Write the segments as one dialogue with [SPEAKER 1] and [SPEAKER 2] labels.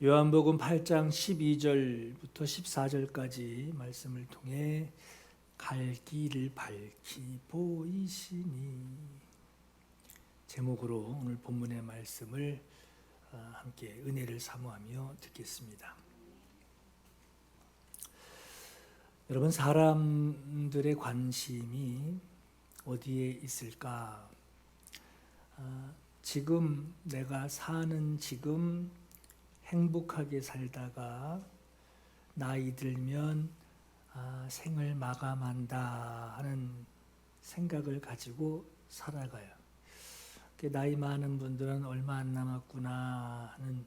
[SPEAKER 1] 요한복음 8장 12절부터 14절까지 말씀을 통해 갈 길을 밝히 보이시니 제목으로 오늘 본문의 말씀을 함께 은혜를 사모하며 듣겠습니다. 여러분, 사람들의 관심이 어디에 있을까? 지금 내가 사는 지금 행복하게 살다가 나이 들면 생을 마감한다 하는 생각을 가지고 살아가요. 나이 많은 분들은 얼마 안 남았구나 하는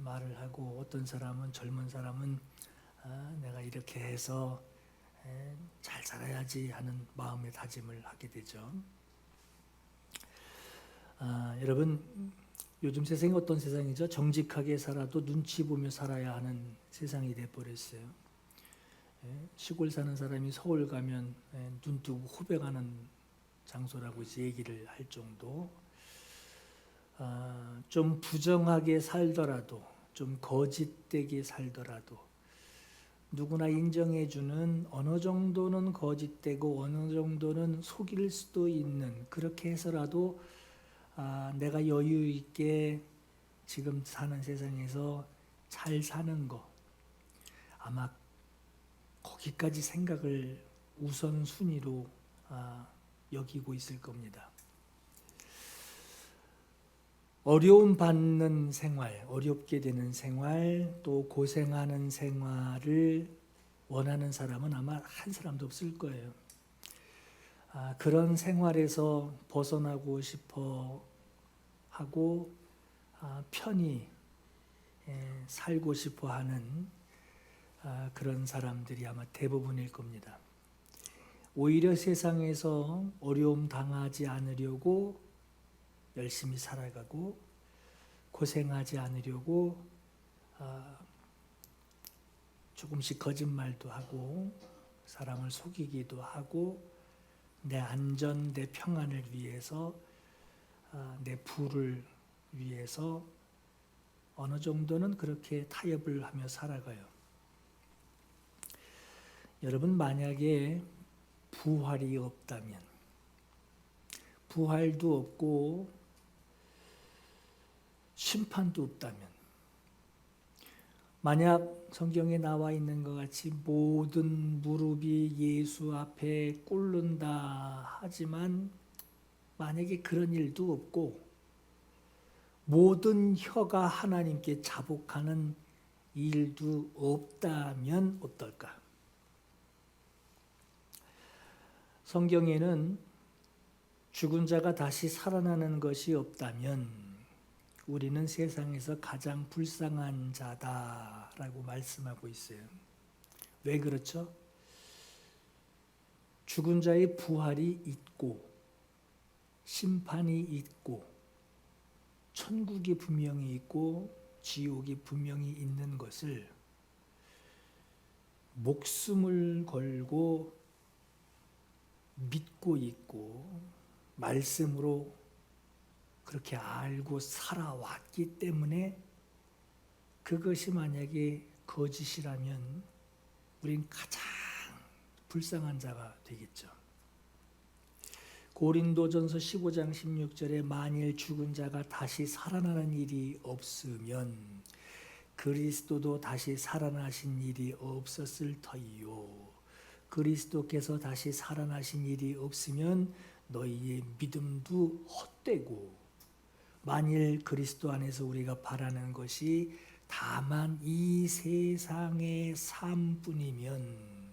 [SPEAKER 1] 말을 하고, 어떤 사람은, 젊은 사람은 내가 이렇게 해서 잘 살아야지 하는 마음의 다짐을 하게 되죠. 여러분, 요즘 세상이 어떤 세상이죠? 정직하게 살아도 눈치 보며 살아야 하는 세상이 돼버렸어요. 시골 사는 사람이 서울 가면 눈 뜨고 후배가는 장소라고 이제 얘기를 할 정도. 좀 부정하게 살더라도, 좀 거짓되게 살더라도 누구나 인정해주는, 어느 정도는 거짓되고 어느 정도는 속일 수도 있는, 그렇게 해서라도 내가 여유 있게 지금 사는 세상에서 잘 사는 거, 아마 거기까지 생각을 우선순위로 여기고 있을 겁니다. 어려움 받는 생활, 어렵게 되는 생활, 또 고생하는 생활을 원하는 사람은 아마 한 사람도 없을 거예요. 그런 생활에서 벗어나고 싶어 하고 편히 살고 싶어 하는 그런 사람들이 아마 대부분일 겁니다. 오히려 세상에서 어려움 당하지 않으려고 열심히 살아가고, 고생하지 않으려고 조금씩 거짓말도 하고, 사람을 속이기도 하고, 내 안전, 내 평안을 위해서, 내 부를 위해서 어느 정도는 그렇게 타협을 하며 살아가요. 여러분, 만약에 부활이 없다면, 부활도 없고 심판도 없다면, 만약 성경에 나와 있는 것 같이 모든 무릎이 예수 앞에 꿇는다 하지만, 만약에 그런 일도 없고 모든 혀가 하나님께 자복하는 일도 없다면 어떨까? 성경에는 죽은 자가 다시 살아나는 것이 없다면 우리는 세상에서 가장 불쌍한 자다라고 말씀하고 있어요. 왜 그렇죠? 죽은 자의 부활이 있고, 심판이 있고, 천국이 분명히 있고 지옥이 분명히 있는 것을 목숨을 걸고 믿고 있고 말씀으로 그렇게 알고 살아왔기 때문에, 그것이 만약에 거짓이라면 우린 가장 불쌍한 자가 되겠죠. 고린도전서 15장 16절에 만일 죽은 자가 다시 살아나는 일이 없으면 그리스도도 다시 살아나신 일이 없었을 터이요. 그리스도께서 다시 살아나신 일이 없으면 너희의 믿음도 헛되고, 만일 그리스도 안에서 우리가 바라는 것이 다만 이 세상의 삶뿐이면,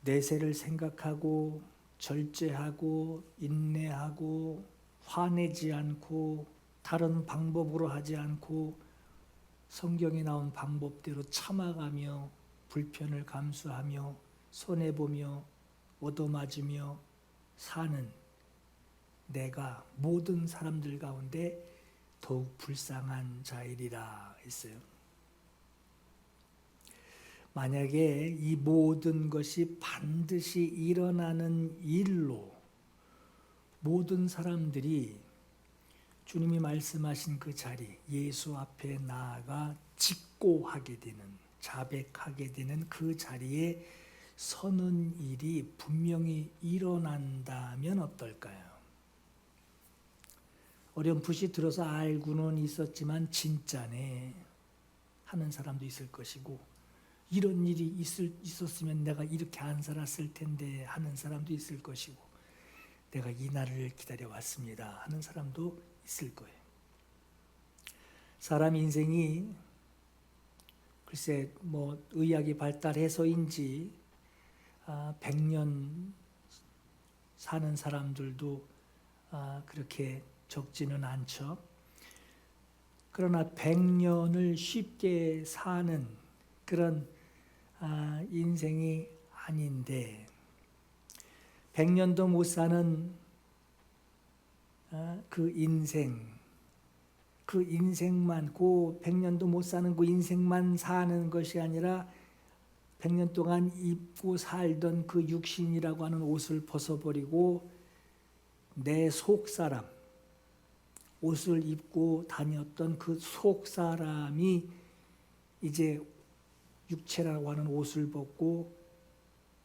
[SPEAKER 1] 내세를 생각하고 절제하고 인내하고 화내지 않고 다른 방법으로 하지 않고 성경에 나온 방법대로 참아가며 불편을 감수하며 손해보며 얻어맞으며 사는 내가 모든 사람들 가운데 더욱 불쌍한 자이리라 했어요. 만약에 이 모든 것이 반드시 일어나는 일로 모든 사람들이 주님이 말씀하신 그 자리, 예수 앞에 나아가 직고하게 되는, 자백하게 되는 그 자리에 서는 일이 분명히 일어난다면 어떨까요? 어렴풋이 들어서 알고는 있었지만 진짜네 하는 사람도 있을 것이고, 이런 일이 있었으면 내가 이렇게 안 살았을 텐데 하는 사람도 있을 것이고, 내가 이 날을 기다려왔습니다 하는 사람도 있을 거예요. 사람 인생이 글쎄 의학이 발달해서인지 100년 사는 사람들도 그렇게 적지는 않죠. 그러나 100년을 쉽게 사는 그런 인생이 아닌데, 100년도 못 사는 그 인생만, 그 100년도 못 사는 그 인생만 사는 것이 아니라 100년 동안 입고 살던 그 육신이라고 하는 옷을 벗어버리고 내 속사람, 옷을 입고 다녔던 그 속사람이 이제 육체라고 하는 옷을 벗고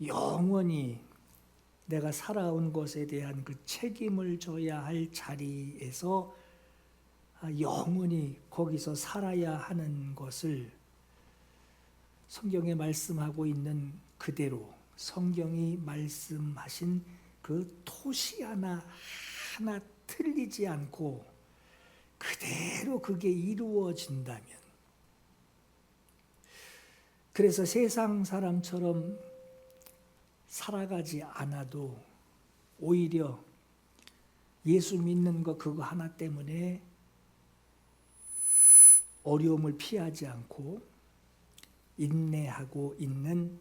[SPEAKER 1] 영원히 내가 살아온 것에 대한 그 책임을 져야 할 자리에서 영원히 거기서 살아야 하는 것을 성경에 말씀하고 있는 그대로, 성경이 말씀하신 그 토시 하나 틀리지 않고 그대로 그게 이루어진다면, 그래서 세상 사람처럼 살아가지 않아도 오히려 예수 믿는 거 그거 하나 때문에 어려움을 피하지 않고 인내하고 있는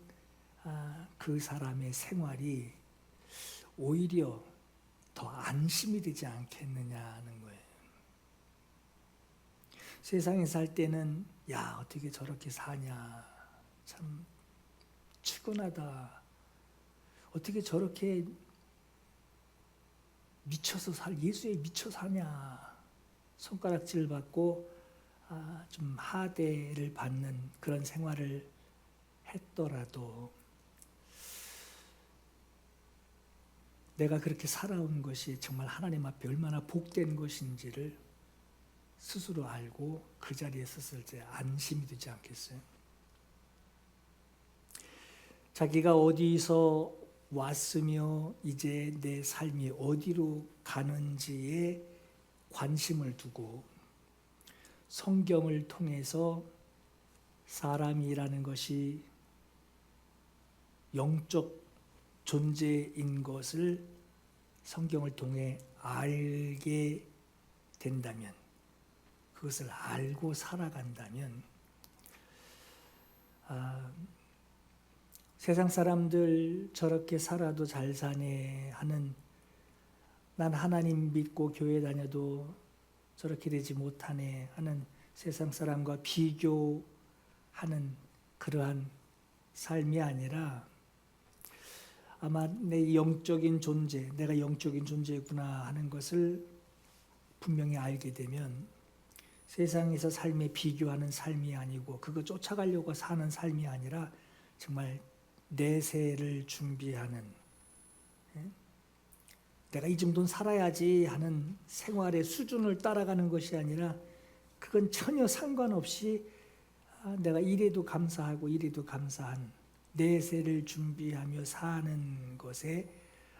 [SPEAKER 1] 그 사람의 생활이 오히려 더 안심이 되지 않겠느냐는 거예요. 세상에 살 때는 야 어떻게 저렇게 사냐, 참 측은하다, 어떻게 저렇게 예수에 미쳐 사냐, 손가락질 받고 좀 하대를 받는 그런 생활을 했더라도 내가 그렇게 살아온 것이 정말 하나님 앞에 얼마나 복된 것인지를 스스로 알고 그 자리에 섰을 때 안심이 되지 않겠어요? 자기가 어디서 왔으며 이제 내 삶이 어디로 가는지에 관심을 두고 성경을 통해서 사람이라는 것이 영적 존재인 것을 성경을 통해 알게 된다면, 그것을 알고 살아간다면 세상 사람들 저렇게 살아도 잘 사네 하는, 난 하나님 믿고 교회 다녀도 저렇게 되지 못하네 하는 세상 사람과 비교하는 그러한 삶이 아니라, 아마 내 영적인 존재, 내가 영적인 존재구나 하는 것을 분명히 알게 되면 세상에서 삶에 비교하는 삶이 아니고 그거 쫓아가려고 사는 삶이 아니라 정말 내세를 준비하는, 내가 이 정도는 살아야지 하는 생활의 수준을 따라가는 것이 아니라 그건 전혀 상관없이 내가 이래도 감사하고 이래도 감사한 내세를 준비하며 사는 것에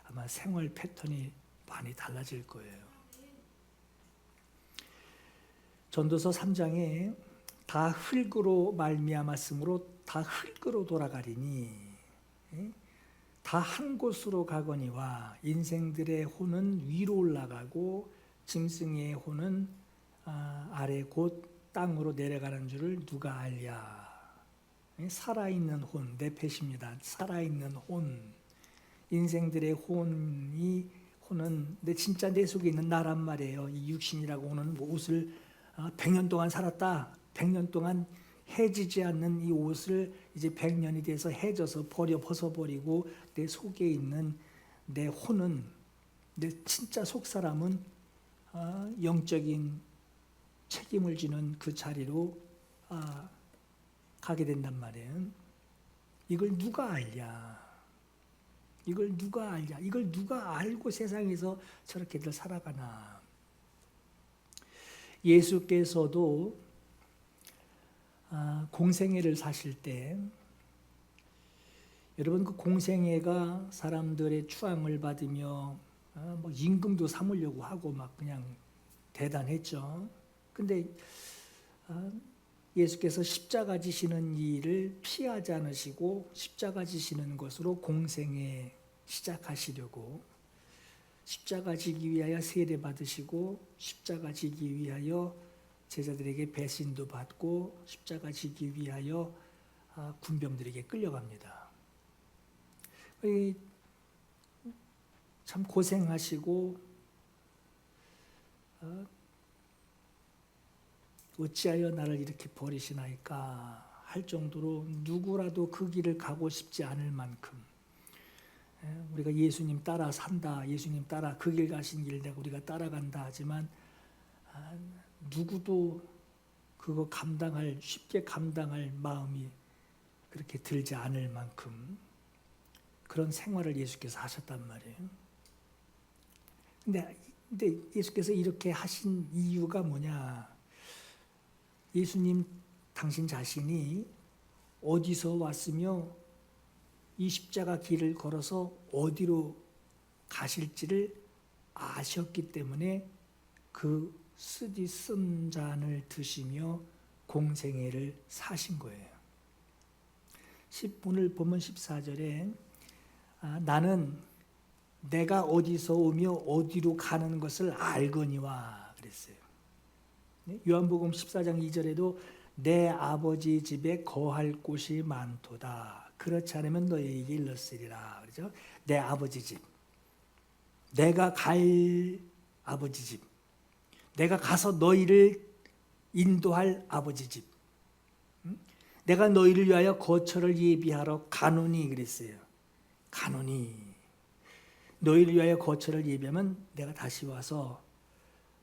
[SPEAKER 1] 아마 생활 패턴이 많이 달라질 거예요. 전도서 3장에 다 흙으로 말미암았으므로 다 흙으로 돌아가리니 다 한 곳으로 가거니와 인생들의 혼은 위로 올라가고 짐승의 혼은 아래 곧 땅으로 내려가는 줄을 누가 알랴. 살아있는 혼, 네펫입니다. 살아있는 혼, 인생들의 혼은 진짜 내 속에 있는 나란 말이에요. 이 육신이라고 하는 옷을 100년 동안 살았다, 100년 동안 해지지 않는 이 옷을 이제 100년이 돼서 해져서 벗어버리고 내 속에 있는 내 혼은, 내 진짜 속사람은 영적인 책임을 지는 그 자리로 가게 된단 말이에요. 이걸 누가 알냐? 이걸 누가 알냐? 이걸 누가 알고 세상에서 저렇게들 살아가나? 예수께서도 공생애를 사실 때 여러분 그 공생애가 사람들의 추앙을 받으며 뭐 임금도 삼으려고 하고 막 그냥 대단했죠. 근데 예수께서 십자가 지시는 일을 피하지 않으시고 십자가 지시는 것으로 공생애 시작하시려고 십자가 지기 위하여 세례 받으시고 십자가 지기 위하여 제자들에게 배신도 받고 십자가 지기 위하여 군병들에게 끌려갑니다. 참 고생하시고 어찌하여 나를 이렇게 버리시나이까 할 정도로 누구라도 그 길을 가고 싶지 않을 만큼 우리가 예수님 따라 산다, 예수님 따라 그 길 가신 길 내가 우리가 따라간다 하지만 누구도 그거 쉽게 감당할 마음이 그렇게 들지 않을 만큼 그런 생활을 예수께서 하셨단 말이에요. 근데 예수께서 이렇게 하신 이유가 뭐냐? 예수님 당신 자신이 어디서 왔으며 이 십자가 길을 걸어서 어디로 가실지를 아셨기 때문에 그 쓴 잔을 드시며 공생애를 사신 거예요. 오늘 본문 14절에 나는 내가 어디서 오며 어디로 가는 것을 알거니와 그랬어요. 요한복음 14장 2절에도 내 아버지 집에 거할 곳이 많도다. 그렇지 않으면 너희에게 일렀으리라. 그렇죠? 내 아버지 집. 내가 갈 아버지 집. 내가 가서 너희를 인도할 아버지 집. 내가 너희를 위하여 거처를 예비하러 가노니 그랬어요. 가노니. 너희를 위하여 거처를 예비하면 내가 다시 와서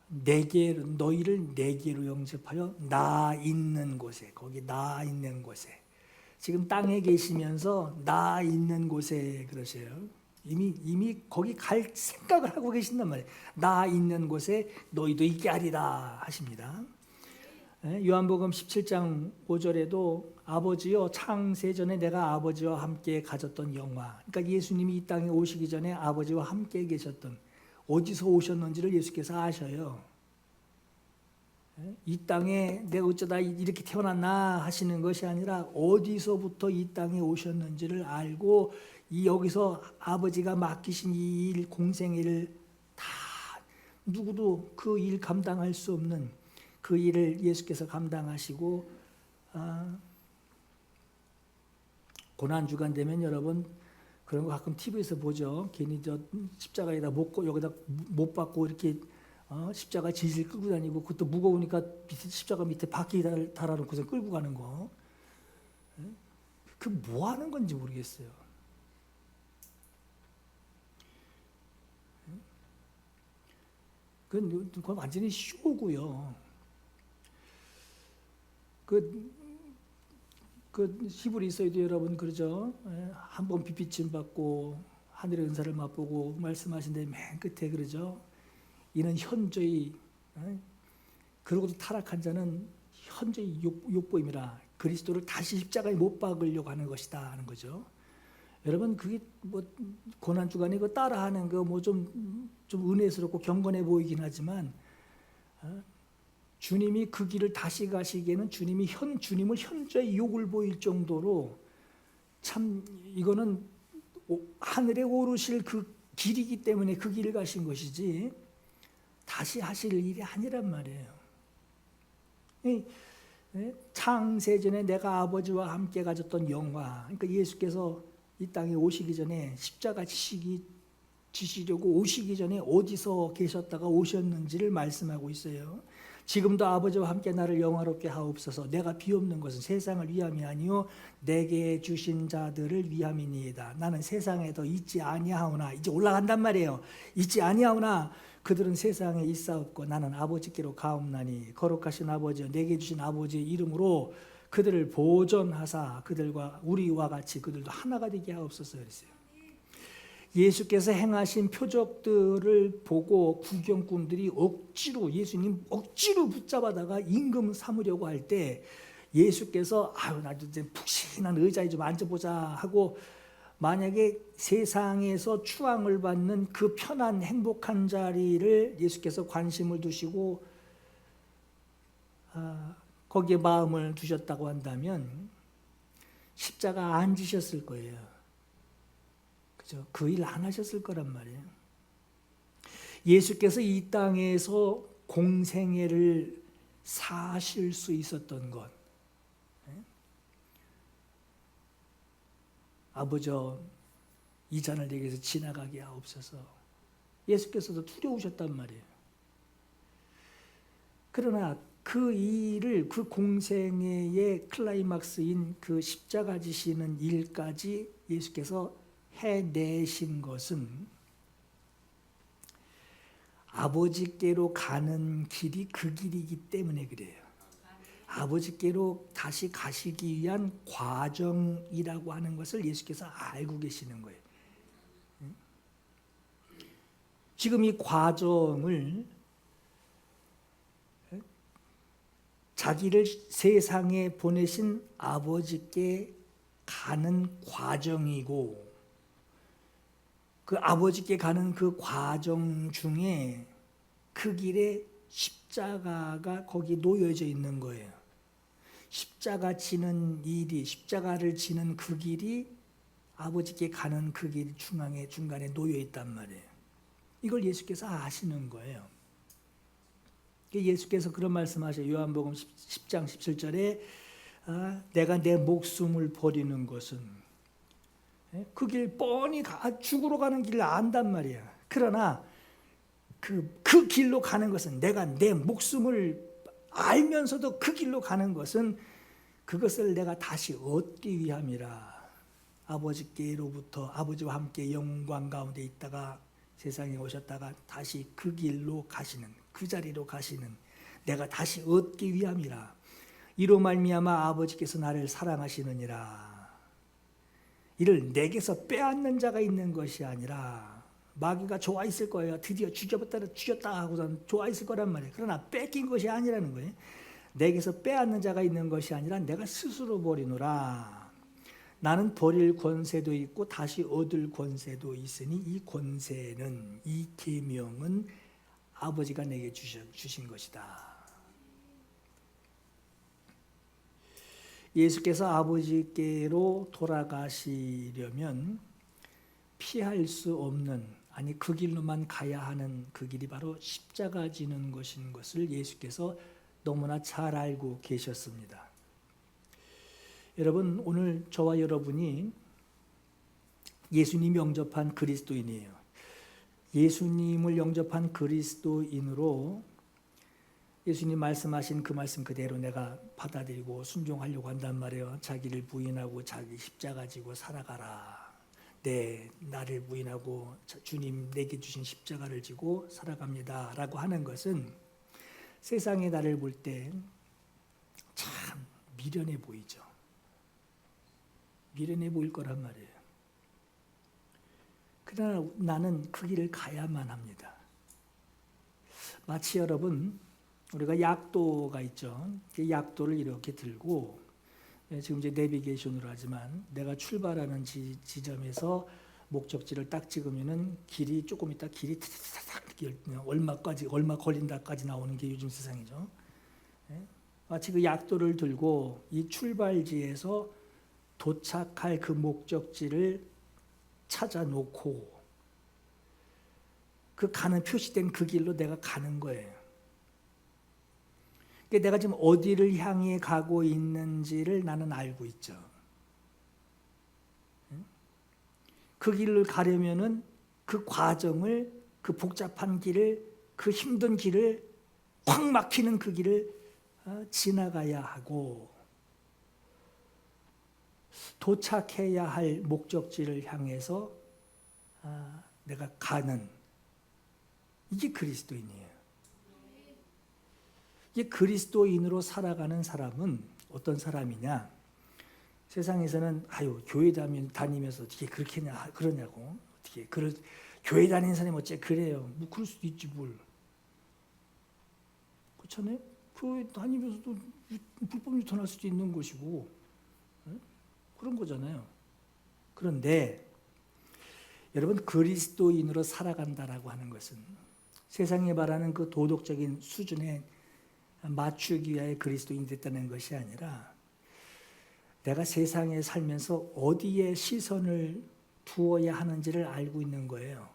[SPEAKER 1] 너희를 내게로 영접하여 나 있는 곳에, 거기 나 있는 곳에, 지금 땅에 계시면서 나 있는 곳에 그러세요. 이미 거기 갈 생각을 하고 계신단 말이에요. 나 있는 곳에 너희도 있게 하리라 하십니다. 요한복음 17장 5절에도 아버지여 창세전에 내가 아버지와 함께 가졌던 영화, 그러니까 예수님이 이 땅에 오시기 전에 아버지와 함께 계셨던, 어디서 오셨는지를 예수께서 아셔요. 이 땅에 내가 어쩌다 이렇게 태어났나 하시는 것이 아니라 어디서부터 이 땅에 오셨는지를 알고 여기서 아버지가 맡기신 이 일, 공생애를 다 누구도 그 일 감당할 수 없는 그 일을 예수께서 감당하시고 고난주간 되면 여러분 그런 거 가끔 TV에서 보죠. 괜히 저 십자가에다 여기다 못 박고 이렇게 십자가 질질 끌고 다니고 그것도 무거우니까 십자가 밑에 바퀴 달아놓고서 끌고 가는 거. 그 뭐 하는 건지 모르겠어요. 그건 완전히 쇼고요. 그 히브리서에도 여러분 그러죠. 한번 빛비침 받고 하늘의 은사를 맛보고 말씀하신데 맨 끝에 그러죠. 이는 현저히 그러고도 타락한 자는 현저히 욕보임이라 그리스도를 다시 십자가에 못 박으려고 하는 것이다 하는 거죠. 여러분 그게 뭐 고난 주간에 그 따라하는 거 뭐 좀 은혜스럽고 경건해 보이긴 하지만 주님이 그 길을 다시 가시기에는 주님을 현저히 욕을 보일 정도로 참 이거는 하늘에 오르실 그 길이기 때문에 그 길을 가신 것이지 다시 하실 일이 아니란 말이에요. 창세전에 내가 아버지와 함께 가졌던 영화, 그러니까 예수께서 이 땅에 오시기 전에 십자가 지시려고 오시기 전에 어디서 계셨다가 오셨는지를 말씀하고 있어요. 지금도 아버지와 함께 나를 영화롭게 하옵소서. 내가 비옵는 것은 세상을 위함이 아니요 내게 주신 자들을 위함이니이다. 나는 세상에 더 있지 아니하오나, 이제 올라간단 말이에요. 있지 아니하오나 그들은 세상에 있사옵고 나는 아버지께로 가옵나니 거룩하신 아버지여 내게 주신 아버지의 이름으로 그들을 보존하사 그들과 우리와 같이 그들도 하나가 되게 하옵소서 그랬어요. 예수께서 행하신 표적들을 보고 구경꾼들이 예수님 억지로 붙잡아다가 임금 삼으려고 할 때 예수께서 나도 이제 푹신한 의자에 좀 앉아보자 하고, 만약에 세상에서 추앙을 받는 그 편한 행복한 자리를 예수께서 관심을 두시고 거기에 마음을 두셨다고 한다면 십자가 안 지셨을 거예요. 그죠? 그 일 안 하셨을 거란 말이에요. 예수께서 이 땅에서 공생애를 사실 수 있었던 것, 아버지여 이 잔을 내게서 지나가게 하옵소서. 예수께서도 두려우셨단 말이에요. 그러나 그 일을, 그 공생애의 클라이막스인 그 십자가 지시는 일까지 예수께서 해내신 것은 아버지께로 가는 길이 그 길이기 때문에 그래요. 아버지께로 다시 가시기 위한 과정이라고 하는 것을 예수께서 알고 계시는 거예요. 지금 이 과정을 자기를 세상에 보내신 아버지께 가는 과정이고, 그 아버지께 가는 그 과정 중에 그 길에 십자가가 거기 놓여져 있는 거예요. 십자가 지는 일이, 십자가를 지는 그 길이 아버지께 가는 그 길 중간에 놓여 있단 말이에요. 이걸 예수께서 아시는 거예요. 예수께서 그런 말씀하셔요. 요한복음 10장 17절에 내가 내 목숨을 버리는 것은, 그 길 뻔히 죽으러 가는 길을 안단 말이야. 그러나 그 길로 가는 것은, 내가 내 목숨을 알면서도 그 길로 가는 것은 그것을 내가 다시 얻기 위함이라. 아버지께로부터 아버지와 함께 영광 가운데 있다가 세상에 오셨다가 다시 그 길로 가시는, 그 자리로 가시는 내가 다시 얻기 위함이라. 이로 말미암아 아버지께서 나를 사랑하시느니라. 이를 내게서 빼앗는 자가 있는 것이 아니라, 마귀가 좋아 있을 거예요. 드디어 죽였다 하고선 좋아 있을 거란 말이에요. 그러나 뺏긴 것이 아니라는 거예요. 내게서 빼앗는 자가 있는 것이 아니라 내가 스스로 버리노라. 나는 버릴 권세도 있고 다시 얻을 권세도 있으니 이 권세는, 이 계명은 아버지가 내게 주신 것이다. 예수께서 아버지께로 돌아가시려면 피할 수 없는, 아니 그 길로만 가야 하는 그 길이 바로 십자가 지는 것인 것을 예수께서 너무나 잘 알고 계셨습니다. 여러분, 오늘 저와 여러분이 예수님이 영접한 그리스도인이에요. 예수님을 영접한 그리스도인으로 예수님 말씀하신 그 말씀 그대로 내가 받아들이고 순종하려고 한단 말이에요. 자기를 부인하고 자기 십자가 지고 살아가라. 나를 부인하고 주님 내게 주신 십자가를 지고 살아갑니다 라고 하는 것은 세상에 나를 볼 때 참 미련해 보이죠. 미련해 보일 거란 말이에요. 그러나 나는 그 길을 가야만 합니다. 마치 여러분, 우리가 약도가 있죠. 그 약도를 이렇게 들고, 지금 이제 내비게이션으로 하지만 내가 출발하는 지점에서 목적지를 딱 찍으면은 길이 조금 있다 길이 얼마 걸린다까지 나오는 게 요즘 세상이죠. 마치 그 약도를 들고 이 출발지에서 도착할 그 목적지를 찾아놓고 그 가는 표시된 그 길로 내가 가는 거예요. 그러니까 내가 지금 어디를 향해 가고 있는지를 나는 알고 있죠. 그 길을 가려면은 그 과정을, 그 복잡한 길을, 그 힘든 길을 꽉 막히는 그 길을 지나가야 하고 도착해야 할 목적지를 향해서 내가 가는, 이게 그리스도인이에요. 이게 그리스도인으로 살아가는 사람은 어떤 사람이냐? 세상에서는 교회 다니면서 어떻게 그렇게 그러냐고, 어떻게 교회 다니는 사람이 어째 그래요? 뭐 그럴 수도 있지 뭘. 그렇잖아요? 교회 다니면서도 불법 유턴할 수도 있는 것이고, 그런 거잖아요. 그런데 여러분, 그리스도인으로 살아간다라고 하는 것은 세상에 말하는 그 도덕적인 수준에 맞추기 위하여 그리스도인이 됐다는 것이 아니라 내가 세상에 살면서 어디에 시선을 두어야 하는지를 알고 있는 거예요.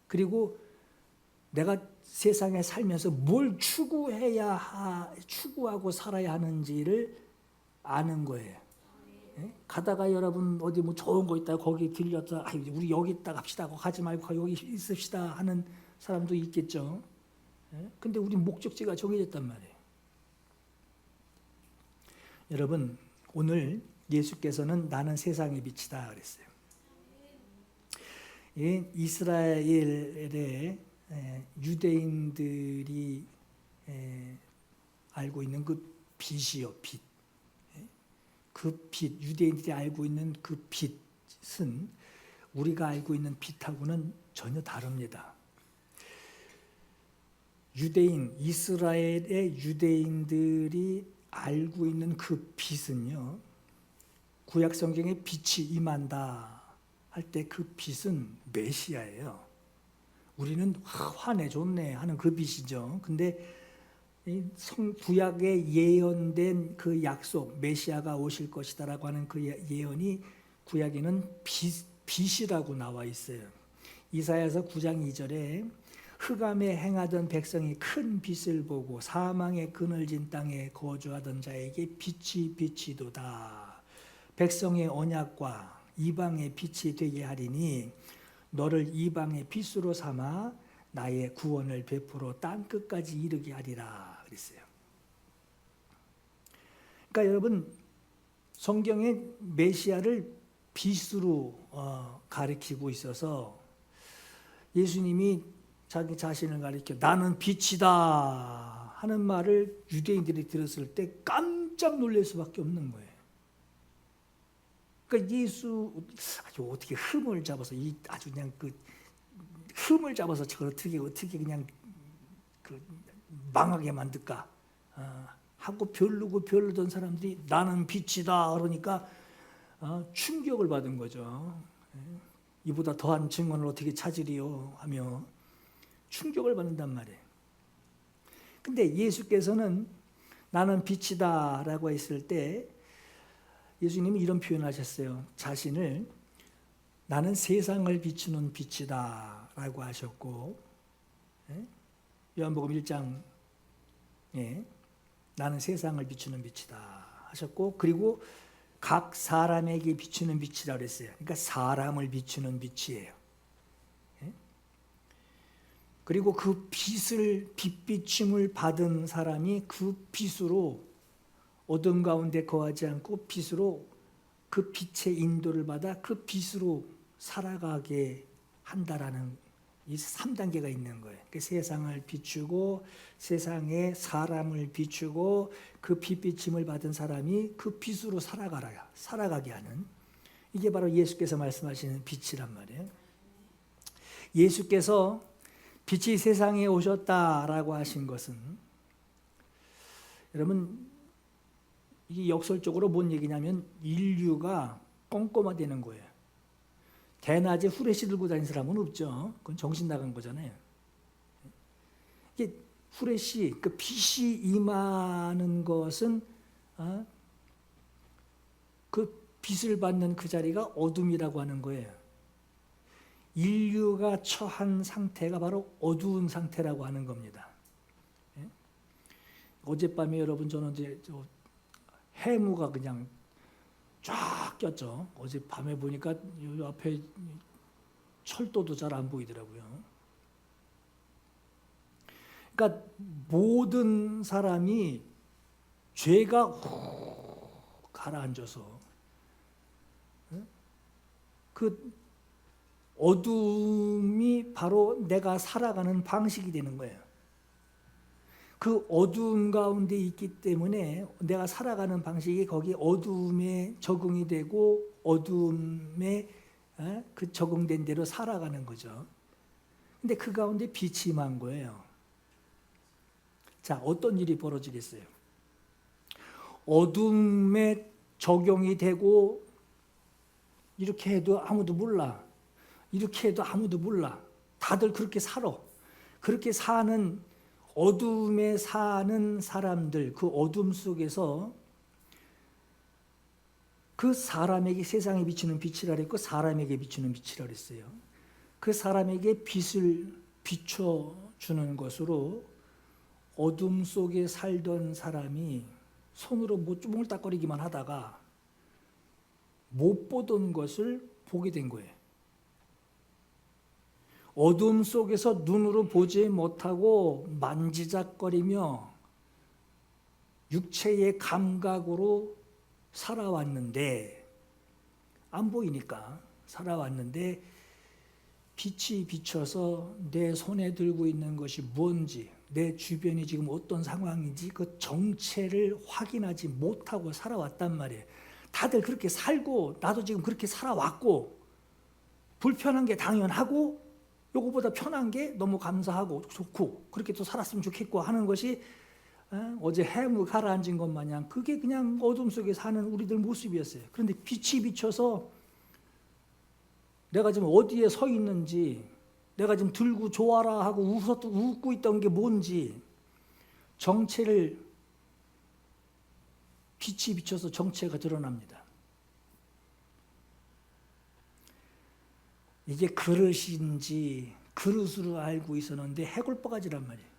[SPEAKER 1] 그리고 내가 세상에 살면서 뭘 추구하고 살아야 하는지를 아는 거예요. 가다가 여러분 어디 뭐 좋은 거 있다 거기 들렸다, 우리 여기 있다 갑시다, 가지 말고 여기 있읍시다 하는 사람도 있겠죠. 근데 우리 목적지가 정해졌단 말이에요. 여러분, 오늘 예수께서는 나는 세상의 빛이다 그랬어요. 이스라엘의 유대인들이 알고 있는 그 빛이요, 빛. 그 빛, 유대인들이 알고 있는 그 빛은 우리가 알고 있는 빛하고는 전혀 다릅니다. 이스라엘의 유대인들이 알고 있는 그 빛은요, 구약 성경에 빛이 임한다 할 때 그 빛은 메시아예요. 우리는 화내 좋네 하는 그 빛이죠. 근데 구약에 예언된 그 약속, 메시아가 오실 것이다라고 하는 그 예언이 구약에는 빛이라고 나와 있어요. 이사야서 9장 2절에 흑암에 행하던 백성이 큰 빛을 보고 사망의 그늘진 땅에 거주하던 자에게 빛이 비치도다. 백성의 언약과 이방의 빛이 되게 하리니 너를 이방의 빛으로 삼아 나의 구원을 베풀어 땅 끝까지 이르게 하리라 그랬어요. 그러니까 여러분, 성경에 메시아를 빛으로 가리키고 있어서 예수님이 자기 자신을 가리켜 나는 빛이다 하는 말을 유대인들이 들었을 때 깜짝 놀랄 수밖에 없는 거예요. 그러니까 예수 아주 어떻게 흠을 잡아서 아주 그냥 그 흠을 잡아서 저걸 어떻게 그냥 그 망하게 만들까 하고 별로던 사람들이 나는 빛이다 그러니까 충격을 받은 거죠. 이보다 더한 증언을 어떻게 찾으리요 하며 충격을 받는단 말이에요. 근데 예수께서는 나는 빛이다 라고 했을 때 예수님이 이런 표현을 하셨어요. 자신을 나는 세상을 비추는 빛이다 라고 하셨고, 요한복음 1장 나는 세상을 비추는 빛이다 하셨고, 그리고 각 사람에게 비추는 빛이라고 그랬어요. 그러니까 사람을 비추는 빛이에요. 그리고 그 빛비춤을 받은 사람이 그 빛으로 어둠 가운데 거하지 않고 빛으로 그 빛의 인도를 받아 그 빛으로 살아가게 한다라는 이 3단계가 있는 거예요. 그 세상을 비추고 세상에 사람을 비추고 그 빛비침을 받은 사람이 그 빛으로 살아가게 하는, 이게 바로 예수께서 말씀하시는 빛이란 말이에요. 예수께서 빛이 세상에 오셨다라고 하신 것은 여러분, 이게 역설적으로 뭔 얘기냐면 인류가 꼼꼼화되는 거예요. 대낮에 후레쉬 들고 다니는 사람은 없죠. 그건 정신 나간 거잖아요. 이게 후레쉬, 그 빛이 임하는 것은 그 빛을 받는 그 자리가 어둠이라고 하는 거예요. 인류가 처한 상태가 바로 어두운 상태라고 하는 겁니다. 어젯밤에 여러분 저는 이제 해무가 그냥 쫙 꼈죠. 어젯밤에 보니까 이 앞에 철도도 잘 안 보이더라고요. 그러니까 모든 사람이 죄가 가라앉아서 그 어둠이 바로 내가 살아가는 방식이 되는 거예요. 그 어둠 가운데 있기 때문에 내가 살아가는 방식이 거기 어둠에 적응이 되고 어둠에 그 적응된 대로 살아가는 거죠. 근데 그 가운데 빛이 임한 거예요. 자, 어떤 일이 벌어지겠어요? 어둠에 적용이 되고 이렇게 해도 아무도 몰라. 이렇게 해도 아무도 몰라. 다들 그렇게 살아. 그렇게 사는 어둠에 사는 사람들, 그 어둠 속에서 그 사람에게 세상에 비추는 빛이라 그랬고 사람에게 비추는 빛이라 그랬어요. 그 사람에게 빛을 비춰주는 것으로 어둠 속에 살던 사람이 손으로 몽글딱거리기만 하다가 못 보던 것을 보게 된 거예요. 어둠 속에서 눈으로 보지 못하고 만지작거리며 육체의 감각으로 살아왔는데, 안 보이니까 살아왔는데 빛이 비춰서 내 손에 들고 있는 것이 뭔지, 내 주변이 지금 어떤 상황인지 그 정체를 확인하지 못하고 살아왔단 말이에요. 다들 그렇게 살고 나도 지금 그렇게 살아왔고 불편한 게 당연하고 요거보다 편한 게 너무 감사하고 좋고 그렇게 또 살았으면 좋겠고 하는 것이 어제 해무 가라앉은 것 마냥 그게 그냥 어둠 속에 사는 우리들 모습이었어요. 그런데 빛이 비춰서 내가 지금 어디에 서 있는지, 내가 지금 들고 좋아라 하고 웃고 있던 게 뭔지 정체를, 빛이 비춰서 정체가 드러납니다. 이게 그릇인지 그릇으로 알고 있었는데 해골바가지란 말이에요.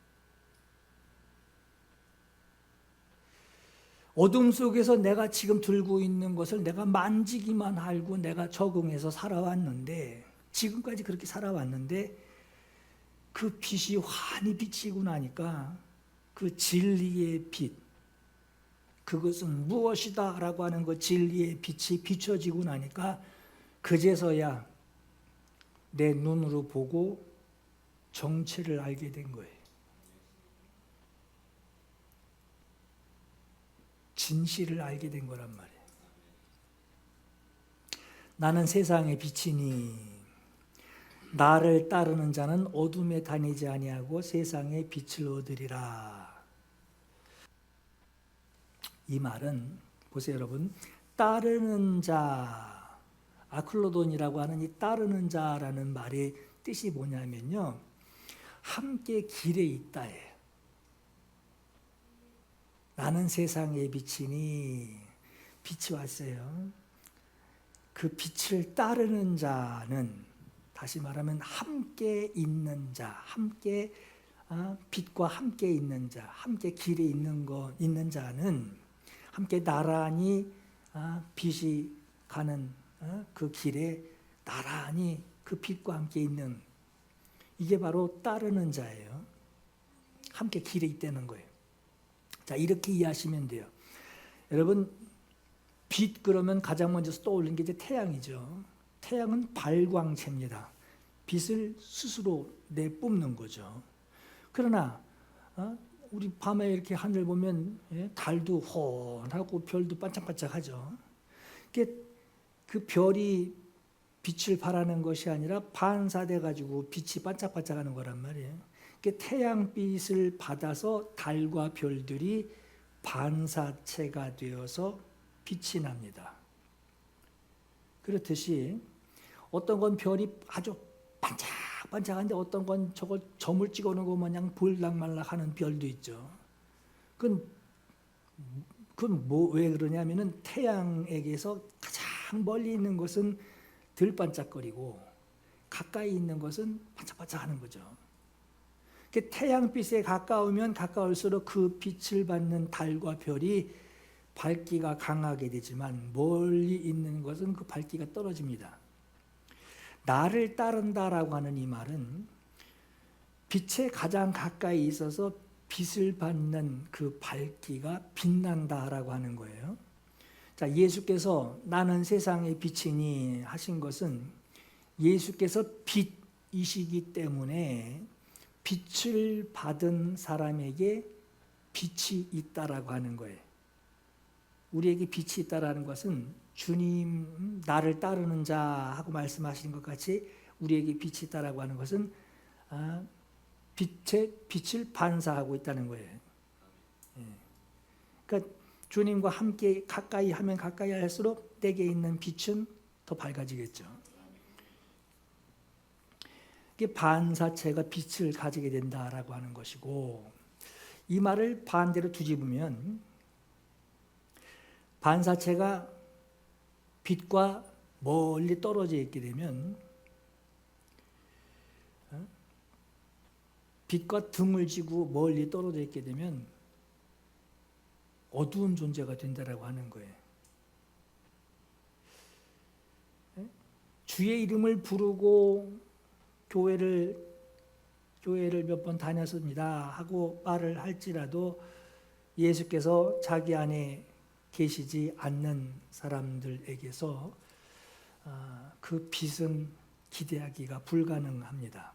[SPEAKER 1] 어둠 속에서 내가 지금 들고 있는 것을 내가 만지기만 알고 내가 적응해서 살아왔는데, 지금까지 그렇게 살아왔는데 그 빛이 환히 비치고 나니까 그 진리의 빛, 그것은 무엇이다 라고 하는 그 진리의 빛이 비춰지고 나니까 그제서야 내 눈으로 보고 정체를 알게 된 거예요. 진실을 알게 된 거란 말이에요. 나는 세상의 빛이니 나를 따르는 자는 어둠에 다니지 아니하고 세상의 빛을 얻으리라. 이 말은 보세요 여러분, 따르는 자, 아클로돈이라고 하는 이 따르는 자라는 말의 뜻이 뭐냐면요, 함께 길에 있다예요. 나는 세상의 빛이니 빛이 왔어요. 그 빛을 따르는 자는, 다시 말하면 함께 있는 자, 함께 빛과 함께 있는 자, 함께 길에 있는 자는 함께 나란히 빛이 가는 그 길에 나란히 그 빛과 함께 있는, 이게 바로 따르는 자예요. 함께 길에 있다는 거예요. 자, 이렇게 이해하시면 돼요. 여러분, 빛 그러면 가장 먼저 떠올리는 게 이제 태양이죠. 태양은 발광체입니다. 빛을 스스로 내뿜는 거죠. 그러나 우리 밤에 이렇게 하늘 보면 달도 훤하고 별도 반짝반짝하죠. 그 별이 빛을 발하는 것이 아니라 반사돼 가지고 빛이 반짝반짝하는 거란 말이에요. 태양빛을 받아서 달과 별들이 반사체가 되어서 빛이 납니다. 그렇듯이 어떤 건 별이 아주 반짝반짝한데 어떤 건 저걸 점을 찍어놓은 것 마냥 볼락말락하는 별도 있죠. 그건 왜 그러냐면은 태양에게서 가장 멀리 있는 것은 덜 반짝거리고 가까이 있는 것은 반짝반짝하는 거죠. 태양빛에 가까우면 가까울수록 그 빛을 받는 달과 별이 밝기가 강하게 되지만 멀리 있는 것은 그 밝기가 떨어집니다. 나를 따른다라고 하는 이 말은 빛에 가장 가까이 있어서 빛을 받는 그 밝기가 빛난다라고 하는 거예요. 자, 예수께서 나는 세상의 빛이니 하신 것은 예수께서 빛이시기 때문에 빛을 받은 사람에게 빛이 있다라고 하는 거예요. 우리에게 빛이 있다라는 것은 주님 나를 따르는 자 하고 말씀하시는 것 같이 우리에게 빛이 있다라고 하는 것은 빛을 반사하고 있다는 거예요. 그러니까 주님과 함께 가까이 하면 가까이 할수록 내게 있는 빛은 더 밝아지겠죠. 이게 반사체가 빛을 가지게 된다라고 하는 것이고, 이 말을 반대로 뒤집으면 반사체가 빛과 멀리 떨어져 있게 되면 빛과 등을 지고 멀리 떨어져 있게 되면 어두운 존재가 된다라고 하는 거예요. 주의 이름을 부르고 교회를 몇 번 다녔습니다 하고 말을 할지라도 예수께서 자기 안에 계시지 않는 사람들에게서 그 빛은 기대하기가 불가능합니다.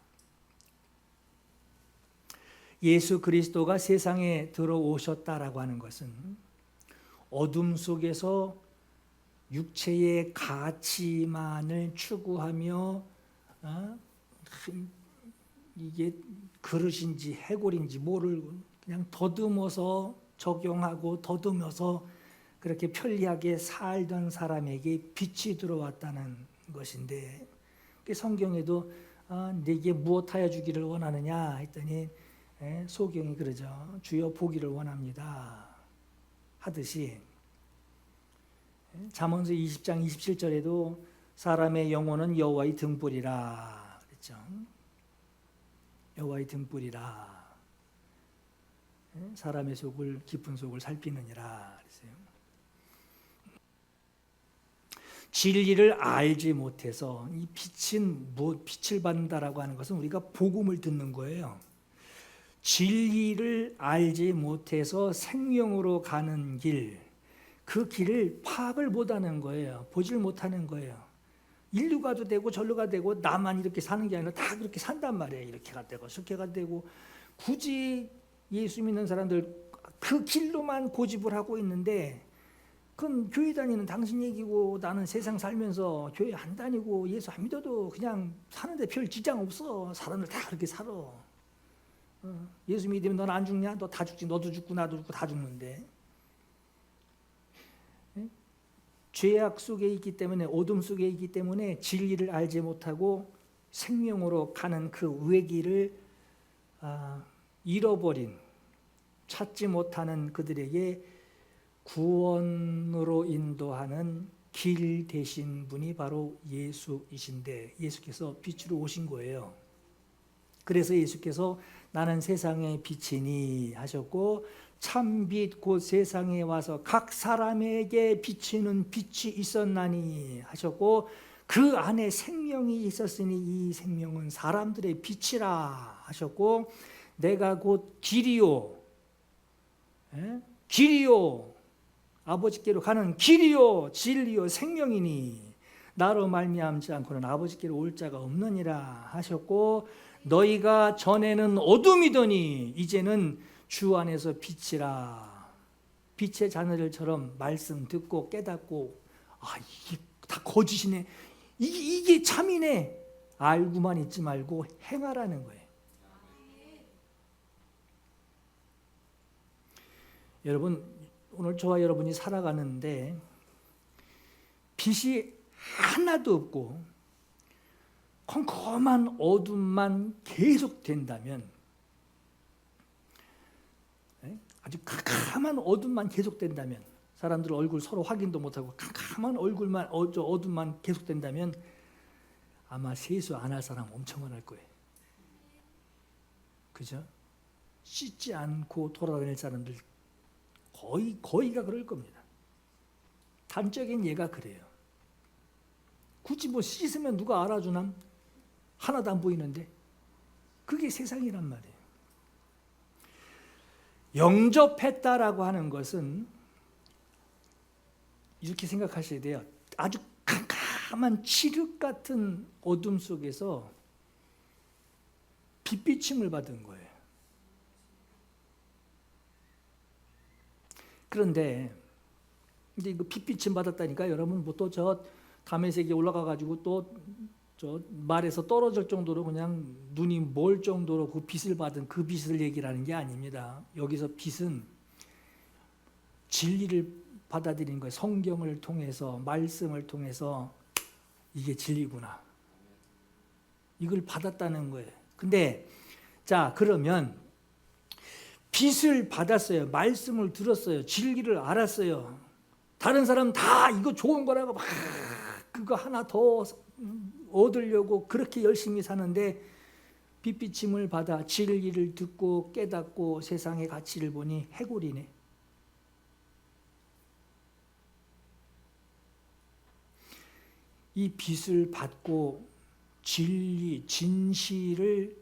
[SPEAKER 1] 예수 그리스도가 세상에 들어오셨다라고 하는 것은 어둠 속에서 육체의 가치만을 추구하며 이게 그릇인지 해골인지 모르고 그냥 더듬어서 적용하고 더듬어서 그렇게 편리하게 살던 사람에게 빛이 들어왔다는 것인데, 성경에도 네게 무엇하여 주기를 원하느냐 했더니 소경이 그러죠. 주여 보기를 원합니다 하듯이 잠언서 20장 27절에도 사람의 영혼은 여호와의 등불이라 그랬죠. 여호와의 등불이라 사람의 속을 깊은 속을 살피느니라 그랬어요. 진리를 알지 못해서 이 빛은 빛을 받는다라고 하는 것은 우리가 복음을 듣는 거예요. 진리를 알지 못해서 생명으로 가는 길, 그 길을 파악을 못하는 거예요. 보질 못하는 거예요. 일로 가도 되고 절로 가도 되고 나만 이렇게 사는 게 아니라 다 그렇게 산단 말이에요. 이렇게 가도 되고 저렇게 가도 되고, 굳이 예수 믿는 사람들 그 길로만 고집을 하고 있는데, 그건 교회 다니는 당신 얘기고 나는 세상 살면서 교회 안 다니고 예수 안 믿어도 그냥 사는데 별 지장 없어. 사람들 다 그렇게 살아. 예수 믿으면 넌 안 죽냐? 너 다 죽지. 너도 죽고 나도 죽고 다 죽는데. 죄악 속에 있기 때문에, 어둠 속에 있기 때문에 진리를 알지 못하고 생명으로 가는 그 외길을 잃어버린, 찾지 못하는 그들에게 구원으로 인도하는 길 되신 분이 바로 예수이신데, 예수께서 빛으로 오신 거예요. 그래서 예수께서 나는 세상의 빛이니 하셨고, 참빛 곧 세상에 와서 각 사람에게 비치는 빛이 있었나니 하셨고, 그 안에 생명이 있었으니 이 생명은 사람들의 빛이라 하셨고, 내가 곧 길이요, 길이요, 아버지께로 가는 길이요 진리요 생명이니 나로 말미암지 않고는 아버지께로 올 자가 없느니라 하셨고, 너희가 전에는 어둠이더니 이제는 주 안에서 빛이라. 빛의 자녀들처럼 말씀 듣고 깨닫고, 이게 다 거짓이네, 이게 참이네, 알고만 있지 말고 행하라는 거예요. 여러분, 오늘 저와 여러분이 살아가는데 빛이 하나도 없고 컴컴한 어둠만 계속된다면, 아주 캄캄한 어둠만 계속된다면, 사람들 얼굴 서로 확인도 못하고 캄캄한 얼굴만 어둠만 계속된다면 아마 세수 안 할 사람 엄청 많을 거예요. 그죠? 씻지 않고 돌아다닐 사람들 거의가 그럴 겁니다. 단적인 예가 그래요. 굳이 뭐 씻으면 누가 알아주나? 하나도 안 보이는데. 그게 세상이란 말이에요. 영접했다라고 하는 것은 이렇게 생각하셔야 돼요. 아주 캄캄한 칠흑 같은 어둠 속에서 빛비침을 받은 거예요. 그런데 이제 이거 빛비침 받았다니까 여러분 뭐 또 저 다메섹에 올라가 가지고 또 저 말에서 떨어질 정도로 그냥 눈이 멀 정도로 그 빛을 받은 그 빛을 얘기하는 게 아닙니다. 여기서 빛은 진리를 받아들이는 거예요. 성경을 통해서, 말씀을 통해서 이게 진리구나. 이걸 받았다는 거예요. 근데 자, 그러면 빛을 받았어요. 말씀을 들었어요. 진리를 알았어요. 다른 사람 다 이거 좋은 거라고 막 그거 하나 더 얻으려고 그렇게 열심히 사는데 빛비침을 받아 진리를 듣고 깨닫고 세상의 가치를 보니 해골이네. 이 빛을 받고 진리, 진실을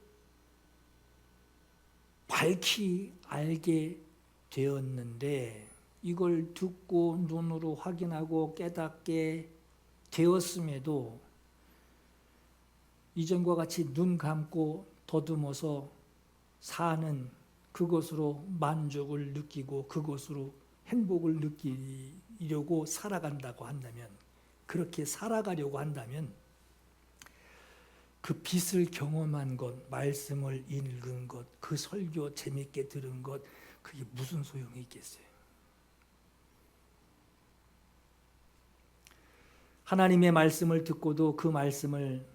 [SPEAKER 1] 밝히 알게 되었는데 이걸 듣고 눈으로 확인하고 깨닫게 되었음에도 이전과 같이 눈 감고 더듬어서 사는 그것으로 만족을 느끼고 그것으로 행복을 느끼려고 살아간다고 한다면, 그렇게 살아가려고 한다면 그 빛을 경험한 것, 말씀을 읽은 것, 그 설교 재밌게 들은 것, 그게 무슨 소용이 있겠어요? 하나님의 말씀을 듣고도 그 말씀을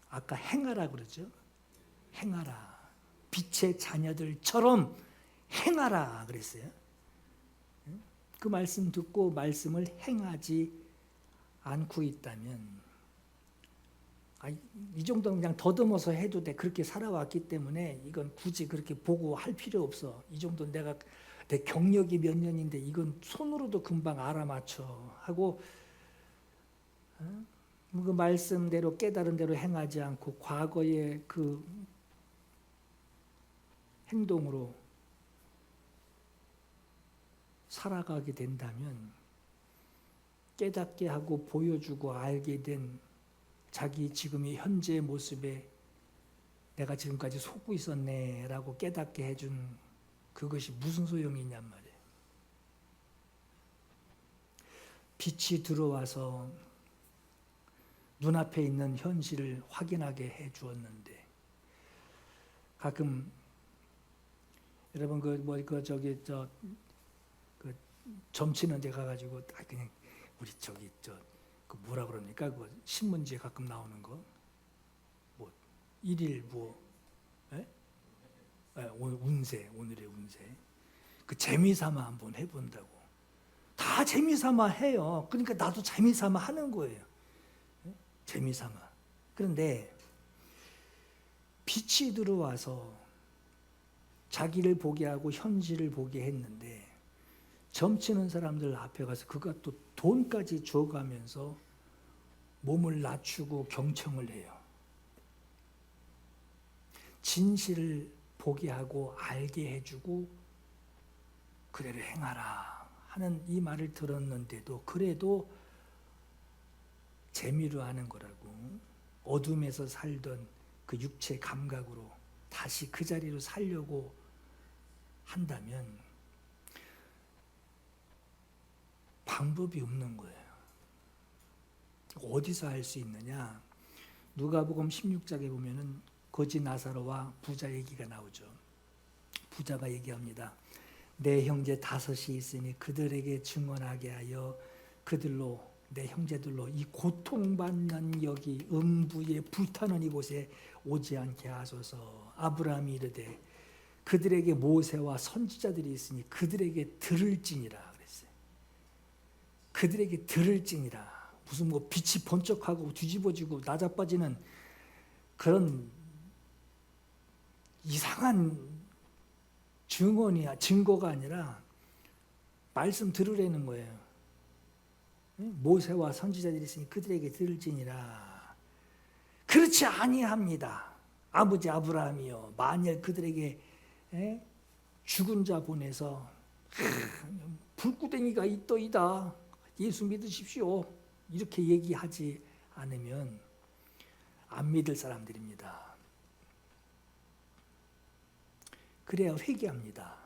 [SPEAKER 1] 아까 행하라 그러죠. 행하라. 빛의 자녀들처럼 행하라 그랬어요. 그 말씀 듣고 말씀을 행하지 않고 있다면 이 정도는 그냥 더듬어서 해도 돼. 그렇게 살아왔기 때문에 이건 굳이 그렇게 보고 할 필요 없어. 이 정도는 내 경력이 몇 년인데 이건 손으로도 금방 알아맞혀 하고 그 말씀대로 깨달은 대로 행하지 않고 과거의 그 행동으로 살아가게 된다면 깨닫게 하고 보여주고 알게 된 자기 지금의 현재의 모습에 내가 지금까지 속고 있었네 라고 깨닫게 해준 그것이 무슨 소용이 있냔 말이에요. 빛이 들어와서 눈앞에 있는 현실을 확인하게 해 주었는데 가끔 여러분 점치는 데 가가지고 그냥 우리 그 뭐라 그럽니까? 그 신문지에 가끔 나오는 거 뭐 일일 운세, 오늘의 운세 그 재미삼아 한번 해본다고. 다 재미삼아 해요. 그러니까 나도 재미삼아 하는 거예요. 재미삼아. 그런데 빛이 들어와서 자기를 보게 하고 현실을 보게 했는데 점치는 사람들 앞에 가서 그가 또 돈까지 줘가면서 몸을 낮추고 경청을 해요. 진실을 보게 하고 알게 해주고 그대로 행하라 하는 이 말을 들었는데도 그래도 재미로 하는 거라고. 어둠에서 살던 그 육체 감각으로 다시 그 자리로 살려고 한다면 방법이 없는 거예요. 어디서 할 수 있느냐? 누가복음 16장에 보면은 거지 나사로와 부자 얘기가 나오죠. 부자가 얘기합니다. 내 형제 5이 있으니 그들에게 증언하게 하여 그들로 내 형제들로 이 고통받는 여기 음부에 불타는 이곳에 오지 않게 하소서. 아브라함이 이르되 그들에게 모세와 선지자들이 있으니 그들에게 들을지니라 그랬어요. 그들에게 들을지니라. 무슨 뭐 빛이 번쩍하고 뒤집어지고 나자빠지는 그런 이상한 증거가 아니라 말씀 들으라는 거예요. 모세와 선지자들이 있으니 그들에게 들을지니라. 그렇지 아니합니다. 아버지 아브라함이여, 만일 그들에게 죽은 자 보내서 불구덩이가 있더이다, 예수 믿으십시오, 이렇게 얘기하지 않으면 안 믿을 사람들입니다. 그래야 회개합니다.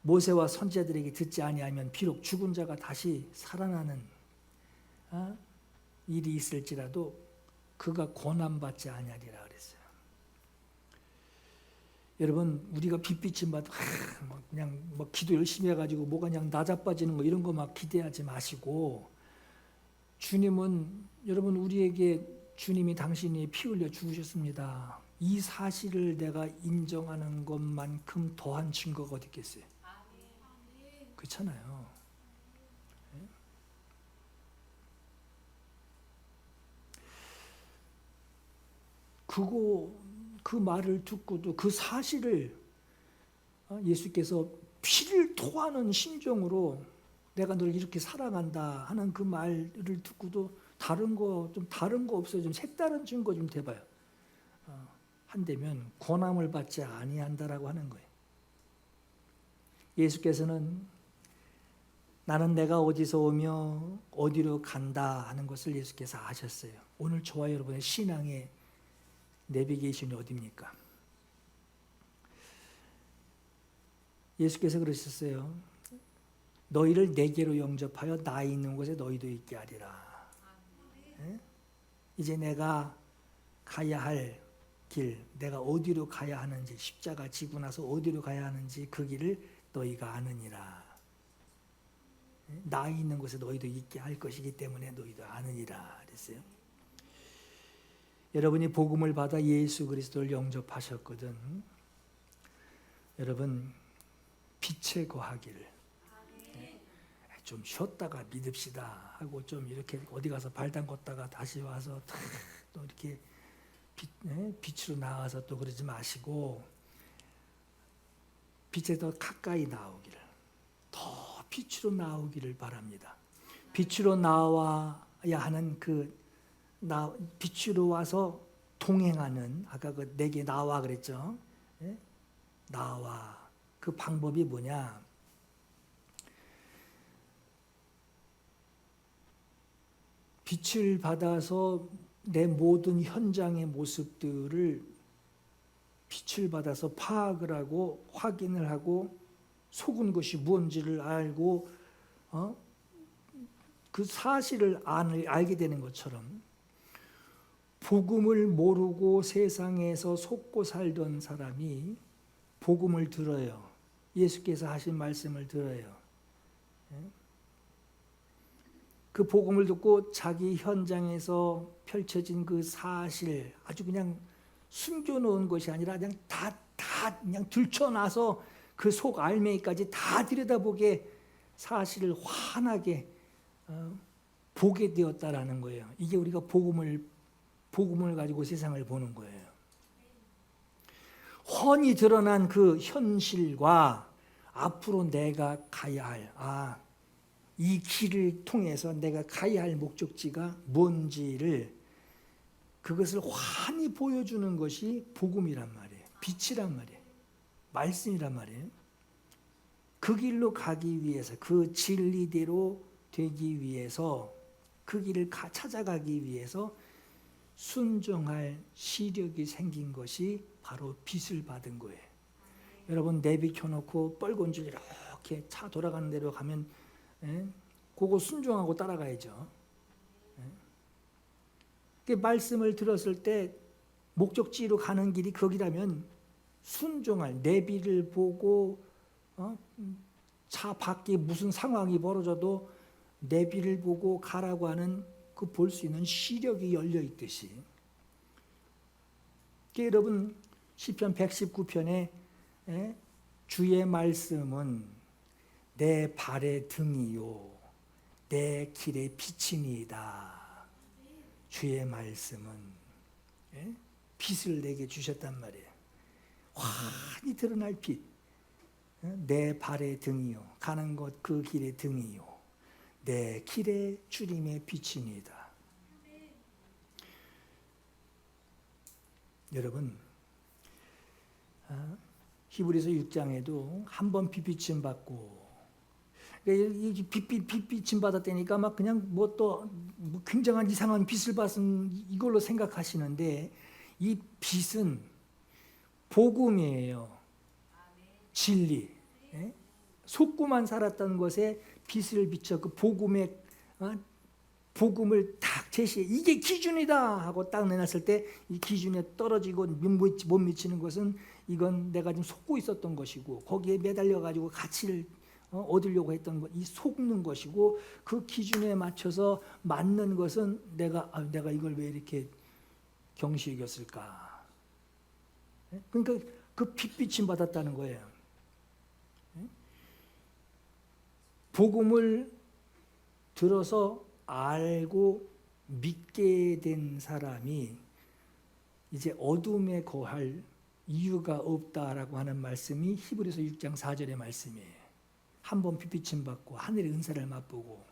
[SPEAKER 1] 모세와 선지자들에게 듣지 아니하면 비록 죽은 자가 다시 살아나는 일이 있을지라도 그가 고난받지 아니하리라 그랬어요. 여러분, 우리가 빚비침 받고 그냥 뭐 기도 열심히 해가지고 뭐가 그냥 나자빠지는 거 이런 거 막 기대하지 마시고, 주님은, 여러분, 우리에게 주님이 당신이 피 흘려 죽으셨습니다, 이 사실을 내가 인정하는 것만큼 더한 증거가 어디 있겠어요? 그렇잖아요. 그 말을 듣고도 그 사실을 예수께서 피를 토하는 심정으로 내가 널 이렇게 사랑한다 하는 그 말을 듣고도 다른 거 없어요. 좀 색다른 증거 좀 대봐요. 한다면 고난을 받지 아니한다라고 하는 거예요. 예수께서는 나는 내가 어디서 오며 어디로 간다 하는 것을 예수께서 아셨어요. 오늘 저와 여러분의 신앙의 내비게이션이 어디입니까? 예수께서 그러셨어요. 너희를 내게로 영접하여 나 있는 곳에 너희도 있게 하리라. 이제 내가 가야 할 길, 내가 어디로 가야 하는지, 십자가 지고 나서 어디로 가야 하는지 그 길을 너희가 아느니라. 나 있는 곳에 너희도 있게 할 것이기 때문에 너희도 아느니라 그랬어요. 여러분이 복음을 받아 예수 그리스도를 영접하셨거든. 여러분, 빛에 거하기를, 좀 쉬었다가 믿읍시다 하고 좀 이렇게 어디 가서 발 담궜다가 다시 와서 또 이렇게 빛으로 나와서 또 그러지 마시고, 빛에 더 가까이 나오기를, 더 빛으로 나오기를 바랍니다. 빛으로 나와야 하는 빛으로 와서 동행하는, 아까 그 내게 나와 그랬죠? 나와. 그 방법이 뭐냐? 빛을 받아서 내 모든 현장의 모습들을 빛을 받아서 파악을 하고 확인을 하고 속은 것이 무언지를 알고 그 사실을 알게 되는 것처럼, 복음을 모르고 세상에서 속고 살던 사람이 복음을 들어요. 예수께서 하신 말씀을 들어요. 그 복음을 듣고 자기 현장에서 펼쳐진 그 사실, 아주 그냥 숨겨놓은 것이 아니라 그냥 다 그냥 들춰놔서 그 속 알맹이까지 다 들여다보게 사실을 환하게 보게 되었다라는 거예요. 이게 우리가 복음을 가지고 세상을 보는 거예요. 훤히 드러난 그 현실과 앞으로 내가 가야 할, 이 길을 통해서 내가 가야 할 목적지가 뭔지를, 그것을 환히 보여주는 것이 복음이란 말이에요. 빛이란 말이에요. 말씀이란 말이에요. 그 길로 가기 위해서, 그 진리대로 되기 위해서, 그 길을 찾아가기 위해서 순종할 시력이 생긴 것이 바로 빛을 받은 거예요. 여러분, 내비 켜놓고 빨간 줄 이렇게 차 돌아가는 대로 가면 그거 순종하고 따라가야죠. 그 말씀을 들었을 때 목적지로 가는 길이 거기라면 순종할, 내비를 보고 차 밖에 무슨 상황이 벌어져도 내비를 보고 가라고 하는 그 볼 수 있는 시력이 열려 있듯이, 여러분 시편 119편에 주의 말씀은 내 발의 등이요 내 길의 빛이니이다. 주의 말씀은 빛을 내게 주셨단 말이에요. 환히 드러날 빛, 내 발의 등이요, 가는 곳 그 길의 등이요 내 길의 주님의 빛이니이다. 여러분, 히브리서 6장에도 한 번 빚비침 받고, 빚비침 받았다니까 막 그냥 뭐 또 굉장한 이상한 빚을 받은 이걸로 생각하시는데, 이 빚은 복음이에요. 진리. 속고만 살았던 것에 빚을 비춰 그 복음을 딱 제시해. 이게 기준이다 하고 딱 내놨을 때 이 기준에 떨어지고 못 미치는 것은 이건 내가 지금 속고 있었던 것이고, 거기에 매달려 가지고 가치를 얻으려고 했던 것, 이 속는 것이고, 그 기준에 맞춰서 맞는 것은 내가 이걸 왜 이렇게 경시 여겼을까? 그러니까 그 빚비침 받았다는 거예요. 복음을 들어서 알고 믿게 된 사람이 이제 어둠에 거할 이유가 없다라고 하는 말씀이 히브리서 6장 4절의 말씀이에요. 한 번 빚비침 받고 하늘의 은사를 맛보고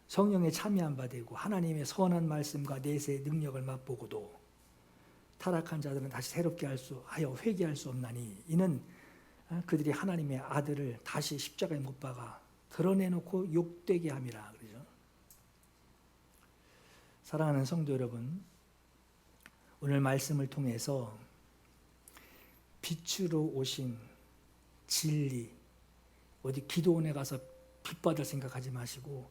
[SPEAKER 1] 성령에 참여한 바 되고 하나님의 선한 말씀과 내세의 능력을 맛보고도 타락한 자들은 다시 새롭게 하여 회개할 수 없나니, 이는 그들이 하나님의 아들을 다시 십자가에 못 박아 드러내놓고 욕되게 함이라. 그러죠. 사랑하는 성도 여러분, 오늘 말씀을 통해서 빛으로 오신 진리, 어디 기도원에 가서 빚 받을 생각하지 마시고,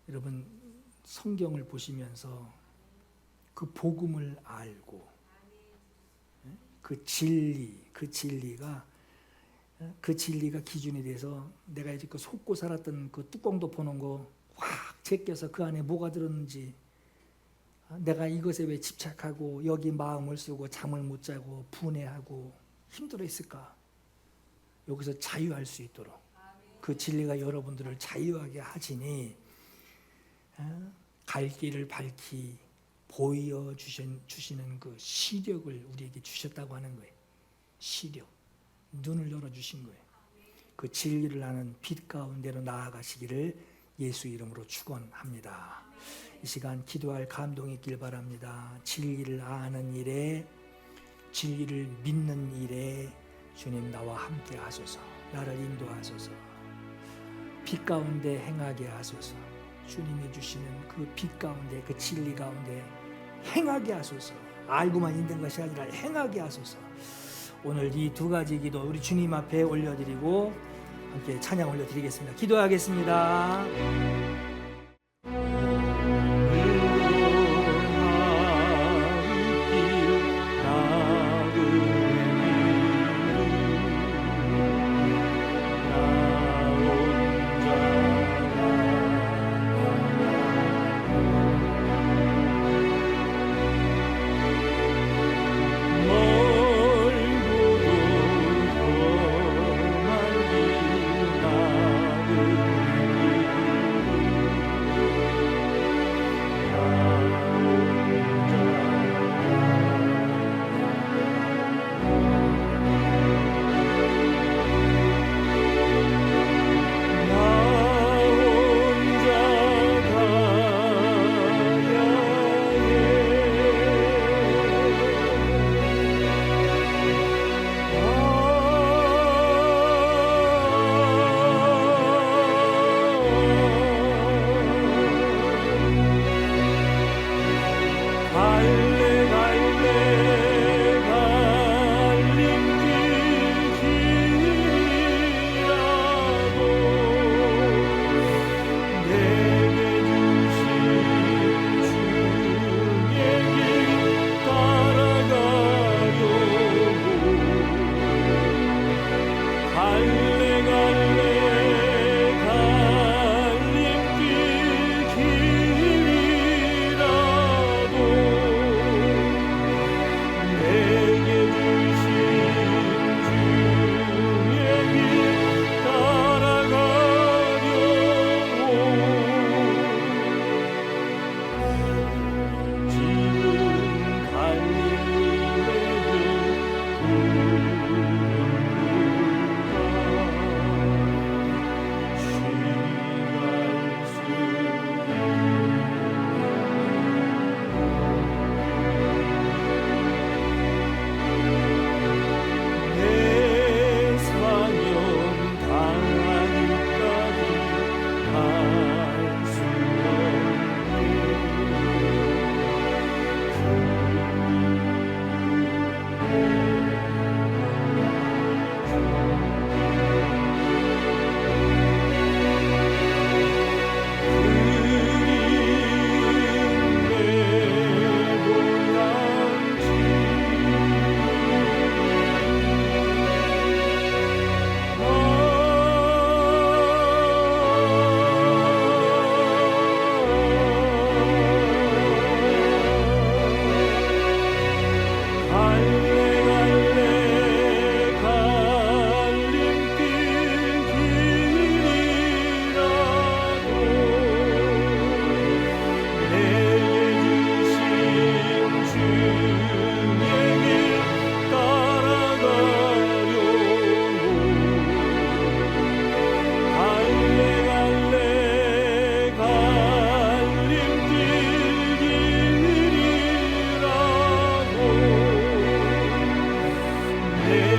[SPEAKER 1] 여러분 성경을 보시면서 그 복음을 알고 그 진리가 기준이 돼서 내가 이제 그 속고 살았던 그 뚜껑도 보는 거 확 제껴서 그 안에 뭐가 들었는지, 내가 이것에 왜 집착하고 여기 마음을 쓰고 잠을 못 자고 분해하고 힘들어 했을까? 여기서 자유할 수 있도록 그 진리가 여러분들을 자유하게 하시니 갈 길을 밝히 보여주시는 그 시력을 우리에게 주셨다고 하는 거예요. 시력, 눈을 열어주신 거예요. 그 진리를 아는 빛 가운데로 나아가시기를 예수 이름으로 축원합니다. 이 시간 기도할 감동이 있길 바랍니다. 진리를 아는 일에, 진리를 믿는 일에 주님 나와 함께 하소서. 나를 인도하소서. 빛 가운데 행하게 하소서. 주님이 주시는 그 빛 가운데, 그 진리 가운데 행하게 하소서. 알고만 있는 것이 아니라 행하게 하소서. 오늘 이 두 가지 기도 우리 주님 앞에 올려드리고 함께 찬양 올려드리겠습니다. 기도하겠습니다.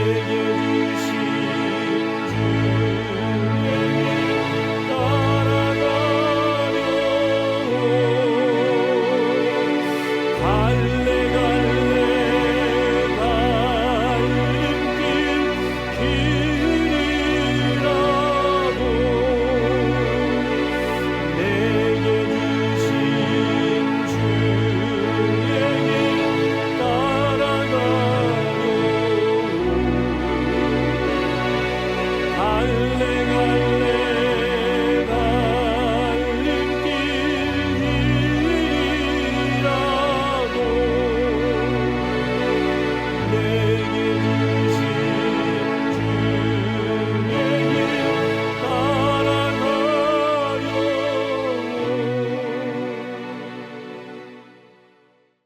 [SPEAKER 2] 내게